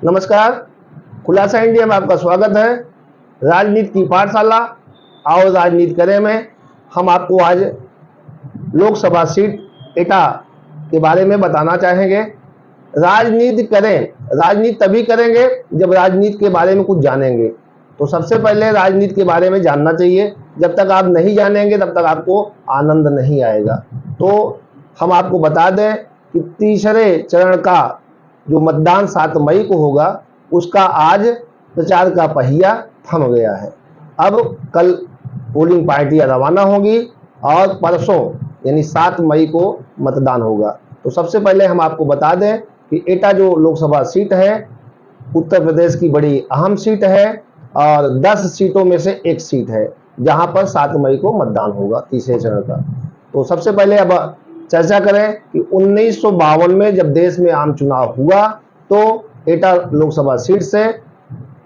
नमस्कार। खुलासा इंडिया में आपका स्वागत है। राजनीति की पाठशाला आओ राजनीति करें में हम आपको आज लोकसभा सीट एटा के बारे में बताना चाहेंगे। राजनीति करें, राजनीति तभी करेंगे जब राजनीति के बारे में कुछ जानेंगे। तो सबसे पहले राजनीति के बारे में जानना चाहिए। जब तक आप नहीं जानेंगे तब तक आपको आनंद नहीं आएगा। तो हम आपको बता दें कि तीसरे चरण का जो मतदान 7 मई को होगा उसका आज प्रचार का पहिया थम गया है। अब कल पोलिंग पार्टियां रवाना होगी और परसों यानी 7 मई को मतदान होगा। तो सबसे पहले हम आपको बता दें कि एटा जो लोकसभा सीट है उत्तर प्रदेश की बड़ी अहम सीट है और 10 सीटों में से एक सीट है जहां पर 7 मई को मतदान होगा तीसरे चरण का। तो सबसे पहले अब चर्चा करें कि 1952 में जब देश में आम चुनाव हुआ तो एटा लोकसभा सीट से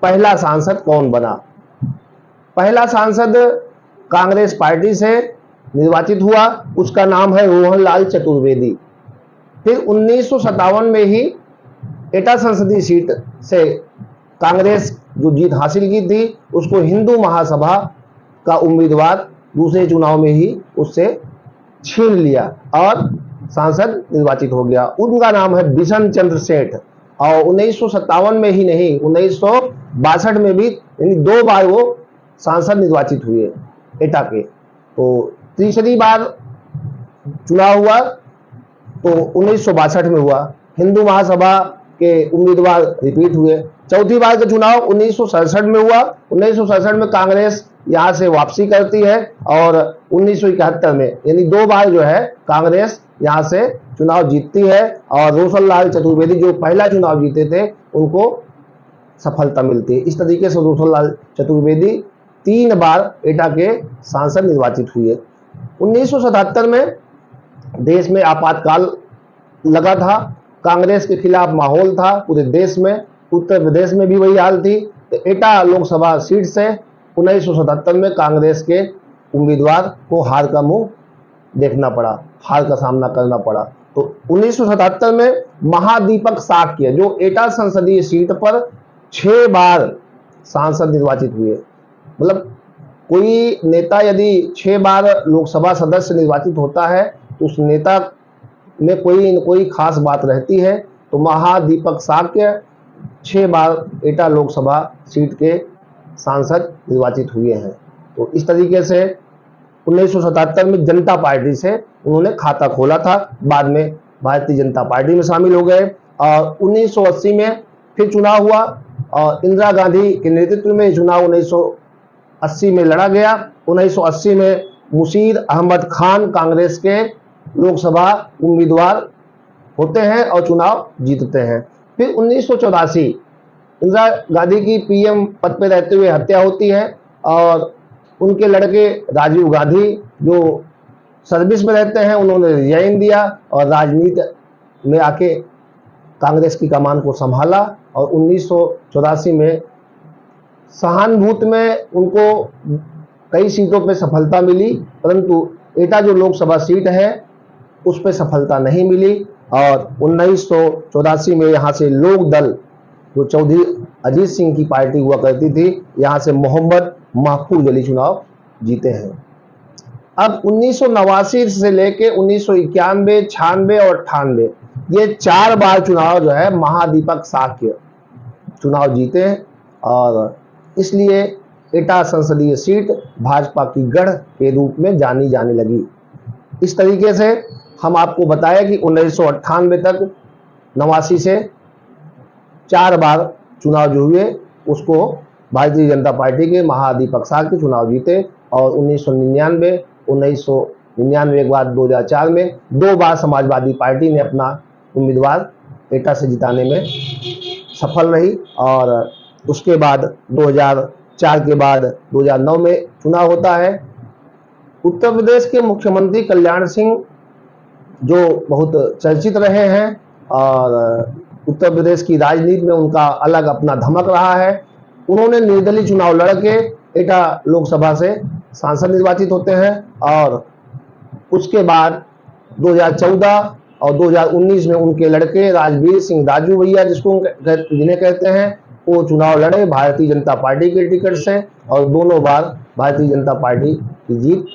पहला सांसद कौन बना। पहला सांसद कांग्रेस पार्टी से निर्वाचित हुआ, उसका नाम है रोहनलाल चतुर्वेदी। फिर 1957 में ही एटा संसदीय सीट से कांग्रेस जो जीत हासिल की थी उसको हिंदू महासभा का उम्मीदवार दूसरे चुनाव में ही उससे छीन लिया और सांसद निर्वाचित हो गया। उनका नाम है बिशन चंद्र सेठ और 1957 में ही नहीं 1962 में भी यानी 2 बार वो सांसद निर्वाचित हुए एटा के। तो तीसरी बार चुनाव हुआ तो 1962 में हुआ। हिंदू महासभा के उम्मीदवार रिपीट हुए। चौथी बार का चुनाव 1967 में हुआ। 1967 में कांग्रेस यहाँ से वापसी करती है और 1971 में यानी 2 बार जो है कांग्रेस यहाँ से चुनाव जीतती है और रोशनलाल चतुर्वेदी जो पहला चुनाव जीते थे उनको सफलता मिलती है। इस तरीके से रोशनलाल चतुर्वेदी 3 बार एटा के सांसद निर्वाचित हुए। 1977 में देश में आपातकाल लगा था, कांग्रेस के खिलाफ माहौल था पूरे देश में, उत्तर प्रदेश में भी वही हाल थी। तो एटा लोकसभा सीट से 1977 में कांग्रेस के उम्मीदवार को हार का मुंह देखना पड़ा, हार का सामना करना पड़ा। तो 1977 में महादीपक साक्य जो एटा संसदीय सीट पर 6 बार सांसद निर्वाचित हुए। मतलब कोई नेता यदि 6 बार लोकसभा सदस्य निर्वाचित होता है तो उस नेता में कोई न कोई खास बात रहती है। तो महादीपक साक्य 6 बार एटा लोकसभा सीट के सांसद निर्वाचित हुए हैं। तो इस तरीके से 1977 में जनता पार्टी से उन्होंने खाता खोला था, बाद में भारतीय जनता पार्टी में शामिल हो गए और 1980 में फिर चुनाव हुआ और इंदिरा गांधी के नेतृत्व में चुनाव 1980 में लड़ा गया। 1980 में मुशीर अहमद खान कांग्रेस के लोकसभा उम्मीदवार होते हैं और चुनाव जीतते हैं। फिर 1984 इंदिरा गांधी की पीएम पद पर रहते हुए हत्या होती है और उनके लड़के राजीव गांधी जो सर्विस में रहते हैं उन्होंने रिजाइन दिया और राजनीति में आके कांग्रेस की कमान को संभाला और 1984 में सहानुभूति में उनको कई सीटों पर सफलता मिली, परंतु एटा जो लोकसभा सीट है उस पर सफलता नहीं मिली और 1984 में यहाँ से लोक दल जो चौधरी अजीत सिंह की पार्टी हुआ करती थी यहाँ से मोहम्मद महफूज अली चुनाव जीते हैं। अब 1989 से लेके 1991, 96 और 98 ये 4 बार चुनाव जो है महादीपक साक्य चुनाव जीते हैं और इसलिए एटा संसदीय सीट भाजपा की गढ़ के रूप में जानी जाने लगी। इस तरीके से हम आपको बताया कि 1998 तक 89 से 4 बार चुनाव जो हुए उसको भारतीय जनता पार्टी के महादीपक साक्य चुनाव जीते और 1999 के बाद 2004 में 2 बार समाजवादी पार्टी ने अपना उम्मीदवार एटा से जिताने में सफल रही और उसके बाद 2004 के बाद 2009 में चुनाव होता है। उत्तर प्रदेश के मुख्यमंत्री कल्याण सिंह जो बहुत चर्चित रहे हैं और उत्तर प्रदेश की राजनीति में उनका अलग अपना धमक रहा है, उन्होंने निर्दलीय चुनाव लड़के एटा लोकसभा से सांसद निर्वाचित होते हैं और उसके बाद 2014 और 2019 में उनके लड़के राजवीर सिंह राजू भैया जिन्हें कहते हैं, वो चुनाव लड़े भारतीय जनता पार्टी के टिकट से और दोनों बार भारतीय जनता पार्टी की जीत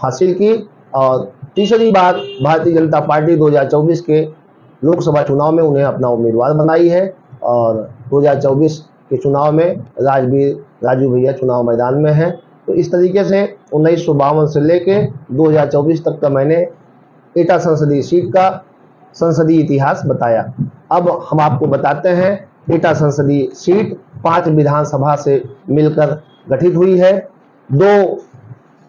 हासिल की। और तीसरी बार भारतीय जनता पार्टी 2024 के लोकसभा चुनाव में उन्हें अपना उम्मीदवार बनाई है और 2024 के चुनाव में राजवीर राजू भैया चुनाव मैदान में हैं। तो इस तरीके से 1952 से लेके 2024 तक का मैंने एटा संसदीय सीट का संसदीय इतिहास बताया। अब हम आपको बताते हैं एटा संसदीय सीट 5 विधानसभा से मिलकर गठित हुई है। 2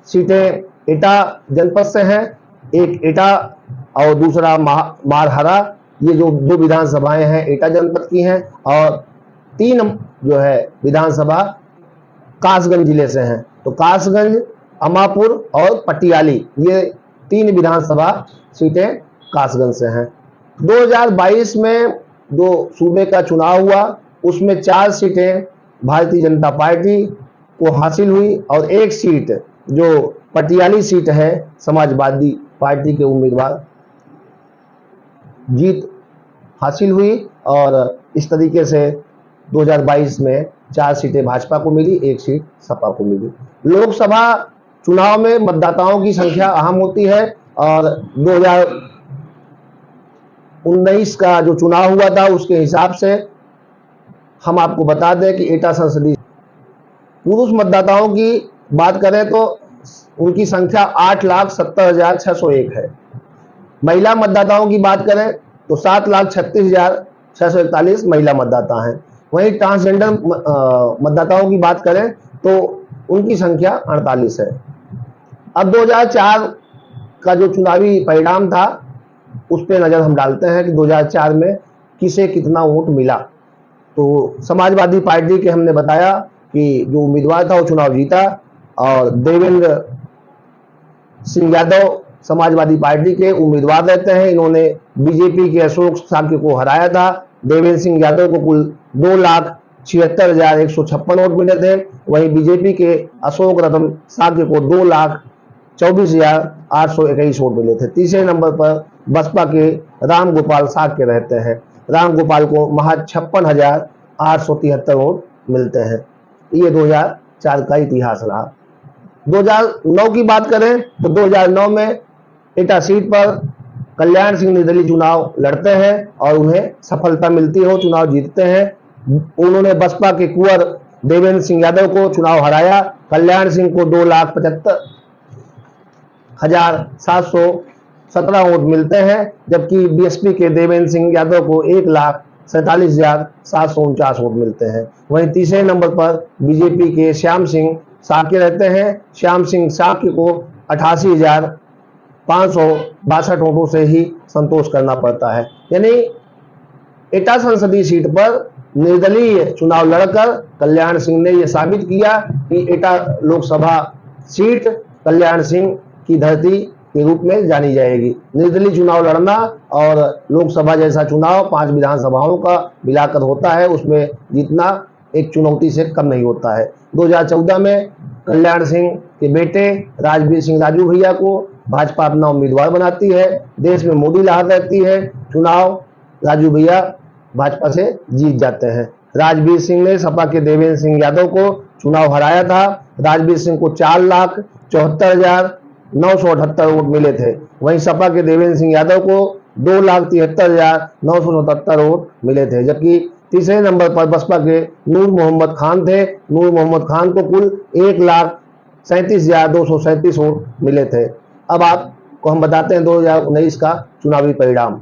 सीटें एटा जनपद से हैं, एक एटा और दूसरा मारहरा। ये जो 2 विधानसभाएं हैं एटा जनपद की हैं और 3 जो है विधानसभा कासगंज जिले से हैं। तो कासगंज, अमापुर और पटियाली, ये 3 विधानसभा सीटें कासगंज से हैं। 2022 में जो सूबे का चुनाव हुआ उसमें 4 सीटें भारतीय जनता पार्टी को हासिल हुई और 1 सीट जो पटियाली सीट है समाजवादी पार्टी के उम्मीदवार जीत हासिल हुई। और इस तरीके से 2022 में 4 सीटें भाजपा को मिली, 1 सीट सपा को मिली। लोकसभा चुनाव में मतदाताओं की संख्या अहम होती है और 2019 का जो चुनाव हुआ था उसके हिसाब से हम आपको बता दें कि एटा संसदीय पुरुष मतदाताओं की बात करें तो उनकी संख्या 8,70,601 है। महिला मतदाताओं की बात करें तो 7,36,641 महिला मतदाता हैं। वहीं ट्रांसजेंडर मतदाताओं की बात करें तो उनकी संख्या 48 है। अब 2004 का जो चुनावी परिणाम था उस पर नजर हम डालते हैं कि 2004 में किसे कितना वोट मिला। तो समाजवादी पार्टी के हमने बताया कि जो उम्मीदवार था वो चुनाव जीता और देवेंद्र सिंह यादव समाजवादी पार्टी के उम्मीदवार रहते हैं। इन्होंने बीजेपी के अशोक साक्य को हराया था। देवेंद्र सिंह यादव को कुल 2,76,156 वोट मिले थे। वहीं बीजेपी के अशोक रतन साक्य को 2,24,821 वोट मिले थे। तीसरे नंबर पर बसपा के राम गोपाल साक्य रहते हैं। राम गोपाल को महज 56,873 वोट मिलते हैं। ये 2004 का इतिहास रहा। 2009 की बात करें तो 2009 में एटा सीट पर कल्याण सिंह निर्दलीय चुनाव लड़ते हैं और उन्हें सफलता मिलती है, वो चुनाव जीतते हैं। उन्होंने बसपा के कुंवर देवेंद्र सिंह यादव को चुनाव हराया। कल्याण सिंह को 2,75,717 वोट मिलते हैं, जबकि बीएसपी के देवेंद्र सिंह यादव को 1,47,749 वोट मिलते हैं। वहीं तीसरे नंबर पर बीजेपी के श्याम सिंह साक्य रहते हैं। श्याम सिंह साक्य को 88,562 वोटों से ही संतोष करना पड़ता है। यानी एटा संसदीय सीट पर निर्दलीय चुनाव लड़कर कल्याण सिंह ने यह साबित किया कि एटा लोकसभा सीट कल्याण सिंह की धरती के रूप में जानी जाएगी। निर्दलीय चुनाव लड़ना और लोकसभा जैसा चुनाव 5 विधानसभाओं का मिलाकर होता है, उसमें जीतना एक चुनौती से कम नहीं होता है। 2014 में कल्याण सिंह के बेटे राजवीर सिंह राजू भैया को भाजपा अपना उम्मीदवार बनाती है। देश में मोदी लहर रहती है। चुनाव राजू भैया भाजपा से जीत जाते हैं। राजवीर सिंह ने सपा के देवेंद्र सिंह यादव को चुनाव हराया था। राजवीर सिंह को 4,74,978 वोट मिले थे। वहीं सपा के देवेंद्र सिंह यादव को 2,73,977 वोट मिले थे, जबकि तीसरे नंबर पर बसपा के नूर मोहम्मद खान थे। नूर मोहम्मद खान को कुल 1,37,237 वोट मिले थे। अब आपको हम बताते हैं 2019 का चुनावी परिणाम।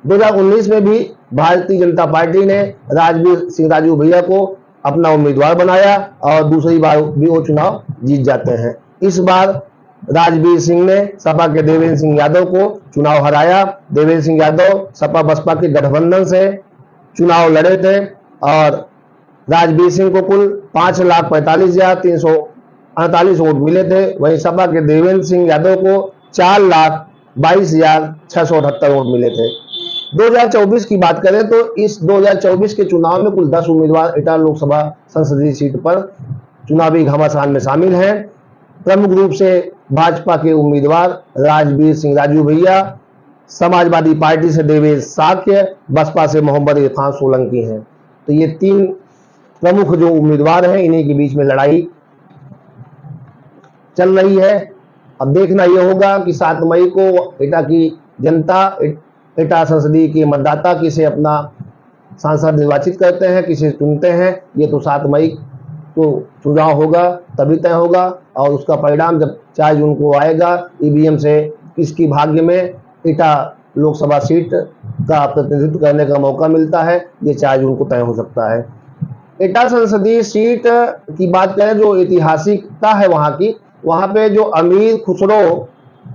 2019 में भी भारतीय जनता पार्टी ने राजवीर सिंह राजू भैया को अपना उम्मीदवार बनाया और दूसरी बार भी वो चुनाव जीत जाते हैं। इस बार राजवीर सिंह ने सपा के देवेंद्र सिंह यादव को चुनाव हराया। देवेंद्र सिंह यादव सपा बसपा के गठबंधन से चुनाव लड़े थे और राजवीर सिंह को कुल 5,45,348 वोट मिले थे। वहीं सपा के देवेंद्र सिंह यादव को 4,22,678 वोट मिले थे। 2024 की बात करें तो इस 2024 के चुनाव में कुल 10 उम्मीदवार एटा लोकसभा संसदीय सीट पर चुनावी घमासान में शामिल हैं। प्रमुख रूप से भाजपा के उम्मीदवार राजवीर सिंह राजू भैया, समाजवादी पार्टी से देवेश साक्य, बसपा से मोहम्मद इरफान सोलंकी हैं। तो ये 3 प्रमुख जो उम्मीदवार हैं, इन्हीं के बीच में लड़ाई चल रही है। अब देखना यह होगा कि 7 मई को एटा की जनता, एटा संसदीय के मतदाता किसे अपना सांसद निर्वाचित करते हैं, किसे चुनते हैं। ये तो 7 मई को चुनाव होगा, तभी तय होगा। और उसका परिणाम जब 4 जून को आएगा, ईवीएम से किसकी भाग्य में एटा लोकसभा सीट का प्रतिनिधित्व करने का मौका मिलता है, ये 4 जून को तय हो सकता है। एटा संसदीय सीट की बात करें, जो ऐतिहासिकता है वहाँ पे जो अमीर खुसरो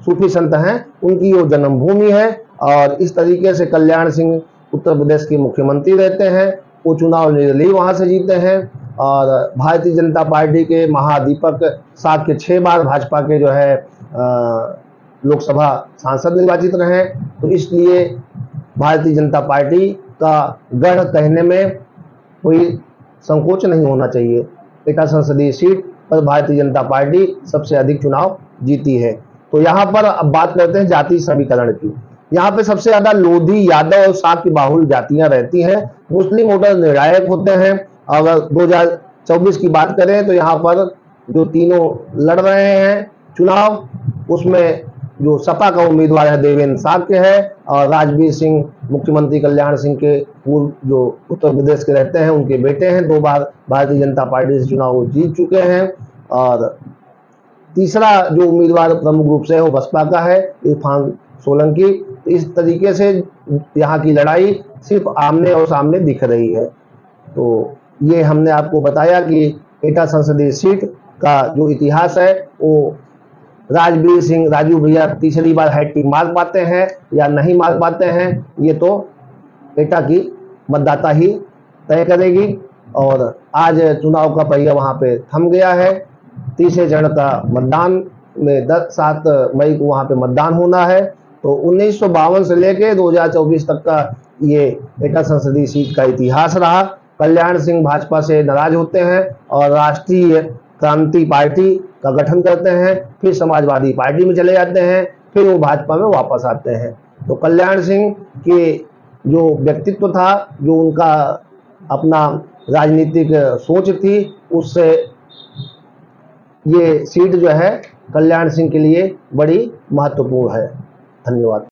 सूफी संत हैं, उनकी वो जन्मभूमि है। और इस तरीके से कल्याण सिंह उत्तर प्रदेश के मुख्यमंत्री रहते हैं, वो चुनाव निर्दलीय वहाँ से जीते हैं। और भारतीय जनता पार्टी के महादीपक साक्य 6 बार भाजपा के जो है लोकसभा सांसद निर्वाचित रहे। तो इसलिए भारतीय जनता पार्टी का गढ़ कहने में कोई संकोच नहीं होना चाहिए। एटा संसदीय सीट पर भारतीय जनता पार्टी सबसे अधिक चुनाव जीती है। तो यहाँ पर अब बात करते हैं जाति समीकरण की। यहाँ पे सबसे ज्यादा लोधी, यादव और साक्य बाहुल जातियां रहती हैं। मुस्लिम वोटर निर्णायक होते हैं। अगर 2024 की बात करें तो यहाँ पर जो तीनों लड़ रहे हैं चुनाव, उसमें जो सपा का उम्मीदवार है देवेंद्र साक्य है, और राजवीर सिंह मुख्यमंत्री कल्याण सिंह के पूर्व जो उत्तर प्रदेश के रहते हैं, उनके बेटे हैं। 2 बार भारतीय जनता पार्टी से चुनाव जीत चुके हैं। और तीसरा जो उम्मीदवार प्रमुख रूप से है वो बसपा का है, इरफान सोलंकी। तो इस तरीके से यहाँ की लड़ाई सिर्फ आमने और सामने दिख रही है। तो ये हमने आपको बताया कि एटा संसदीय सीट का जो इतिहास है, वो राजवीर सिंह, राजू भैया तीसरी बार हैट्रिक मार पाते हैं या नहीं मार पाते हैं, ये तो एटा की मतदाता ही तय करेगी। और आज चुनाव का पहिया वहाँ पे थम गया है। तीसरे चरण का मतदान में 7 मई को वहाँ पे मतदान होना है। तो 1952 से लेके 2024 तक का ये एटा संसदीय सीट का इतिहास रहा। कल्याण सिंह भाजपा से नाराज होते हैं और राष्ट्रीय क्रांति पार्टी का गठन करते हैं, फिर समाजवादी पार्टी में चले जाते हैं, फिर वो भाजपा में वापस आते हैं। तो कल्याण सिंह के जो व्यक्तित्व था, जो उनका अपना राजनीतिक सोच थी, उससे ये सीट जो है कल्याण सिंह के लिए बड़ी महत्वपूर्ण है। धन्यवाद।